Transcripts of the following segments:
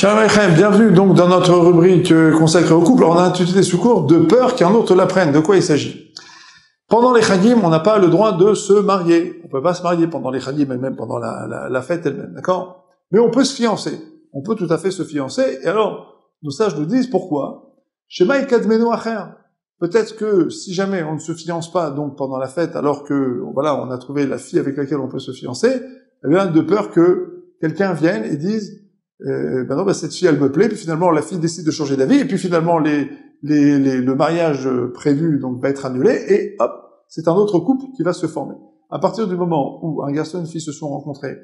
Shalom Aleichem, bienvenue donc dans notre rubrique consacrée au couple. Alors, on a intitulé ce cours de peur qu'un autre l'apprenne. De quoi il s'agit? Pendant les Chagim, on n'a pas le droit de se marier. On peut pas se marier pendant les Chagim et même pendant la fête elle-même, d'accord? Mais on peut se fiancer. On peut tout à fait se fiancer. Et alors, nos sages nous disent pourquoi. Shema ikadmenu acher. Peut-être que si jamais on ne se fiance pas donc pendant la fête, alors que voilà, on a trouvé la fille avec laquelle on peut se fiancer, eh bien de peur que quelqu'un vienne et dise cette fille elle me plaît, puis finalement la fille décide de changer d'avis, et puis finalement le mariage prévu donc va être annulé, et hop, c'est un autre couple qui va se former. À partir du moment où un garçon et une fille se sont rencontrés,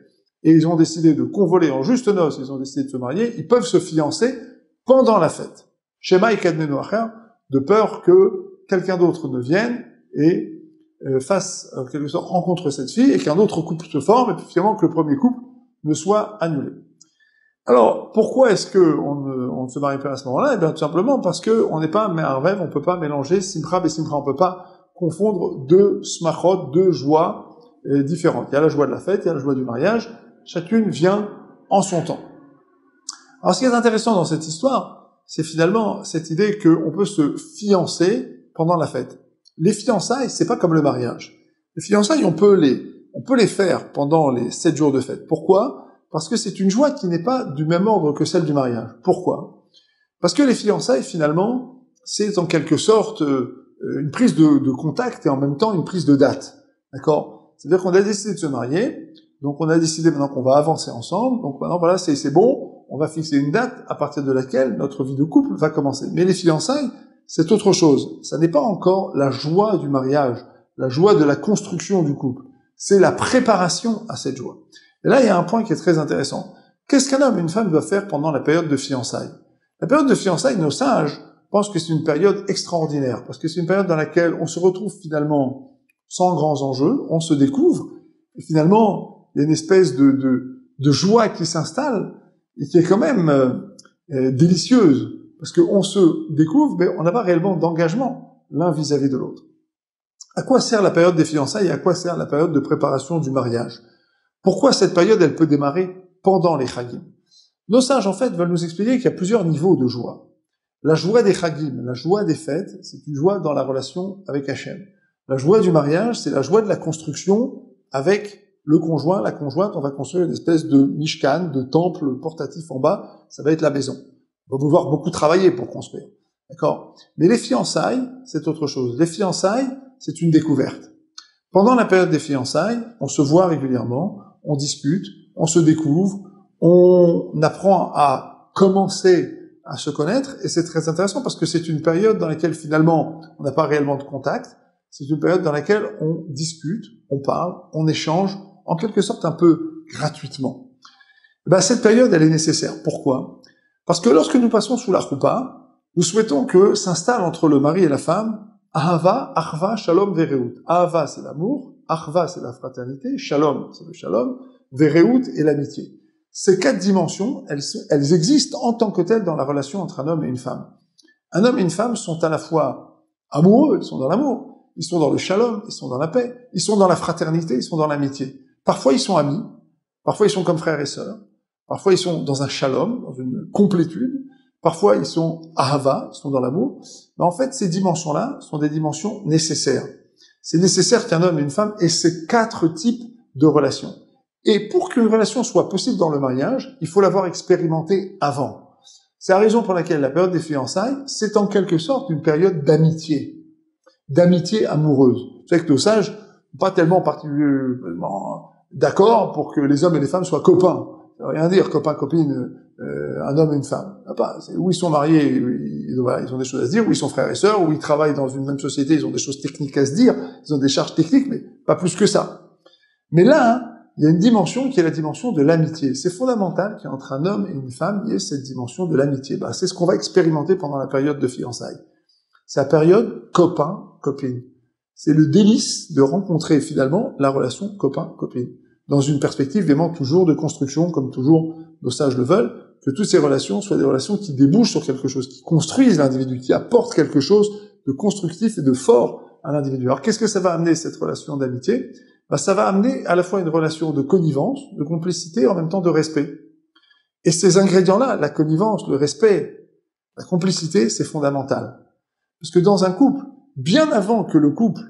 et ils ont décidé de convoler en juste noces, ils ont décidé de se marier, ils peuvent se fiancer pendant la fête. Shema ikadmenu acher, de peur que quelqu'un d'autre ne vienne et fasse, en quelque sorte, rencontre cette fille, et qu'un autre couple se forme, et puis finalement que le premier couple ne soit annulé. Alors, pourquoi est-ce que on ne se marie pas à ce moment-là? Eh bien, tout simplement parce que on n'est pas un rêve, on peut pas mélanger simcha et simcha, on peut pas confondre deux smachot, deux joies différentes. Il y a la joie de la fête, il y a la joie du mariage, chacune vient en son temps. Alors, ce qui est intéressant dans cette histoire, c'est finalement cette idée qu'on peut se fiancer pendant la fête. Les fiançailles, c'est pas comme le mariage. Les fiançailles, on peut les faire pendant les 7 jours de fête. Pourquoi? Parce que c'est une joie qui n'est pas du même ordre que celle du mariage. Pourquoi? Parce que les fiançailles, finalement, c'est en quelque sorte une prise de contact et en même temps une prise de date. D'accord? C'est-à-dire qu'on a décidé de se marier, donc on a décidé maintenant qu'on va avancer ensemble, donc maintenant voilà, c'est bon, on va fixer une date à partir de laquelle notre vie de couple va commencer. Mais les fiançailles, c'est autre chose. Ça n'est pas encore la joie du mariage, la joie de la construction du couple. C'est la préparation à cette joie. Et là, il y a un point qui est très intéressant. Qu'est-ce qu'un homme et une femme doivent faire pendant la période de fiançailles? La période de fiançailles, nos sages pensent que c'est une période extraordinaire, parce que c'est une période dans laquelle on se retrouve finalement sans grands enjeux, on se découvre, et finalement, il y a une espèce de joie qui s'installe, et qui est quand même délicieuse, parce qu'on se découvre, mais on n'a pas réellement d'engagement l'un vis-à-vis de l'autre. À quoi sert la période des fiançailles et à quoi sert la période de préparation du mariage? Pourquoi cette période, elle peut démarrer pendant les Chagim? Nos sages, en fait, veulent nous expliquer qu'il y a plusieurs niveaux de joie. La joie des Chagim, la joie des fêtes, c'est une joie dans la relation avec Hachem. La joie du mariage, c'est la joie de la construction avec le conjoint, la conjointe. On va construire une espèce de mishkan, de temple portatif en bas. Ça va être la maison. On va devoir beaucoup travailler pour construire. D'accord? Mais les fiançailles, c'est autre chose. Les fiançailles, c'est une découverte. Pendant la période des fiançailles, on se voit régulièrement, on discute, on se découvre, on apprend à commencer à se connaître, et c'est très intéressant parce que c'est une période dans laquelle finalement on n'a pas réellement de contact, c'est une période dans laquelle on discute, on parle, on échange, en quelque sorte un peu gratuitement. Et ben, cette période, elle est nécessaire. Pourquoi? Parce que lorsque nous passons sous la choupa, nous souhaitons que s'installe entre le mari et la femme Ahava, Achva, Shalom, Vereut. Ahava, c'est l'amour. Achva, c'est la fraternité. Shalom, c'est le shalom. Vereut et l'amitié. Ces 4 dimensions, elles existent en tant que telles dans la relation entre un homme et une femme. Un homme et une femme sont à la fois amoureux, ils sont dans l'amour. Ils sont dans le shalom, ils sont dans la paix. Ils sont dans la fraternité, ils sont dans l'amitié. Parfois, ils sont amis. Parfois, ils sont comme frères et sœurs. Parfois, ils sont dans un shalom, dans une complétude. Parfois, ils sont ahava, ils sont dans l'amour. Mais en fait, ces dimensions-là sont des dimensions nécessaires. C'est nécessaire qu'un homme et une femme aient ces 4 types de relations. Et pour qu'une relation soit possible dans le mariage, il faut l'avoir expérimentée avant. C'est la raison pour laquelle la période des fiançailles, c'est en quelque sorte une période d'amitié amoureuse. Vous savez que nos sages n'ont pas tellement particulièrement d'accord pour que les hommes et les femmes soient copains. Ça veut rien dire, copain, copine, un homme et une femme. Où ils sont mariés, ils ont des choses à se dire, où ils sont frères et sœurs, où ils travaillent dans une même société, ils ont des choses techniques à se dire, ils ont des charges techniques, mais pas plus que ça. Mais là, il y a une dimension qui est la dimension de l'amitié. C'est fondamental qu'entre un homme et une femme, il y ait cette dimension de l'amitié. C'est ce qu'on va expérimenter pendant la période de fiançailles. C'est la période copain-copine. C'est le délice de rencontrer finalement la relation copain-copine. Dans une perspective vraiment toujours de construction, comme toujours nos sages le veulent, que toutes ces relations soient des relations qui débouchent sur quelque chose, qui construisent l'individu, qui apportent quelque chose de constructif et de fort à l'individu. Alors qu'est-ce que ça va amener, cette relation d'amitié? Ça va amener à la fois une relation de connivence, de complicité, et en même temps de respect. Et ces ingrédients-là, la connivence, le respect, la complicité, c'est fondamental. Parce que dans un couple, bien avant que le couple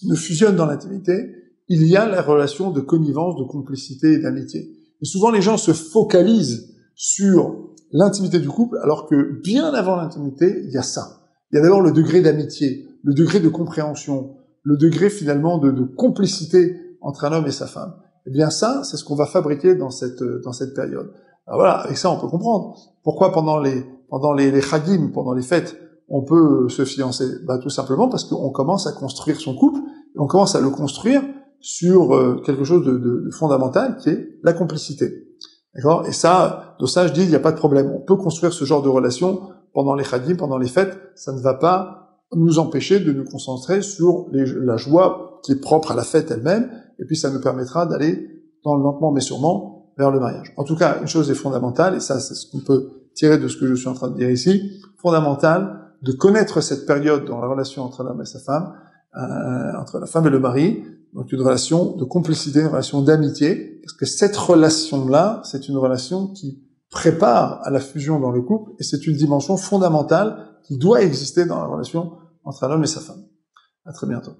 ne fusionne dans l'intimité, il y a la relation de connivence, de complicité et d'amitié. Et souvent, les gens se focalisent sur l'intimité du couple, alors que bien avant l'intimité, il y a ça. Il y a d'abord le degré d'amitié, le degré de compréhension, le degré finalement de complicité entre un homme et sa femme. Eh bien ça, c'est ce qu'on va fabriquer dans cette période. Alors voilà, avec ça on peut comprendre pourquoi pendant les chagim, pendant les fêtes, on peut se fiancer. Tout simplement parce qu'on commence à construire son couple, et on commence à le construire sur quelque chose de fondamental qui est la complicité. D'accord? Et ça, de ça je dis, il n'y a pas de problème. On peut construire ce genre de relation pendant les chagim, pendant les fêtes. Ça ne va pas nous empêcher de nous concentrer sur la joie qui est propre à la fête elle-même, et puis ça nous permettra d'aller lentement mais sûrement vers le mariage. En tout cas, une chose est fondamentale, et ça c'est ce qu'on peut tirer de ce que je suis en train de dire ici, fondamental de connaître cette période dans la relation entre l'homme et sa femme, entre la femme et le mari, donc une relation de complicité, une relation d'amitié, parce que cette relation-là, c'est une relation qui prépare à la fusion dans le couple, et c'est une dimension fondamentale qui doit exister dans la relation entre un homme et sa femme. À très bientôt.